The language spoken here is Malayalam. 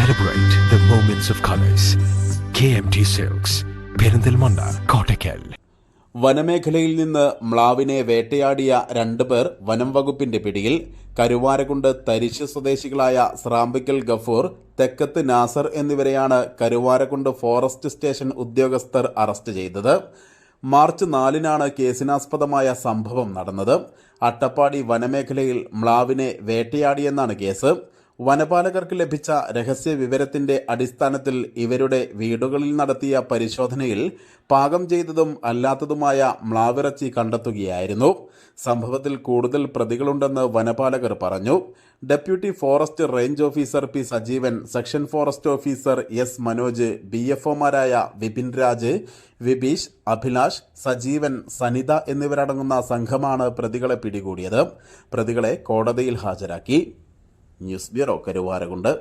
Celebrate the moments of colors. KMT Silks, Perinthalmanna, Kottakkal. വനമേഖലയിൽ നിന്ന് മ്ലാവിനെ വേട്ടയാടിയ 2 പേർ വനം വകുപ്പിന്റെ പിടിയിൽ. കരുവാരകുണ്ട് തരിശ് സ്വദേശികളായ സ്രാമ്പിക്കൽ ഗഫൂർ, തെക്കത്ത് നാസർ എന്നിവരെയാണ് കരുവാരകുണ്ട് ഫോറസ്റ്റ് സ്റ്റേഷൻ ഉദ്യോഗസ്ഥർ അറസ്റ്റ് ചെയ്തത്. മാർച്ച് 4-നാണ് കേസിനാസ്പദമായ സംഭവം നടന്നത്. അട്ടപ്പാടി വനമേഖലയിൽ മ്ലാവിനെ വേട്ടയാടിയെന്നാണ് കേസ്. വനപാലകർക്ക് ലഭിച്ച രഹസ്യ വിവരത്തിന്റെ അടിസ്ഥാനത്തിൽ ഇവരുടെ വീടുകളിൽ നടത്തിയ പരിശോധനയിൽ പാകം ചെയ്തതും അല്ലാത്തതുമായ മ്ലാവിറച്ചി കണ്ടെത്തുകയായിരുന്നു. സംഭവത്തിൽ കൂടുതൽ പ്രതികളുണ്ടെന്ന് വനപാലകർ പറഞ്ഞു. Deputy forest range officer P Sajeevan, section forest officer S Manoj, BFOമാരായ വിപിൻ രാജ്, വിബീഷ്, അഭിലാഷ്, സജീവൻ, സനിത എന്നിവരടങ്ങുന്ന സംഘമാണ് പ്രതികളെ പിടികൂടിയത്. പ്രതികളെ കോടതിയിൽ ഹാജരാക്കി. News bureau, Karuvarakundu.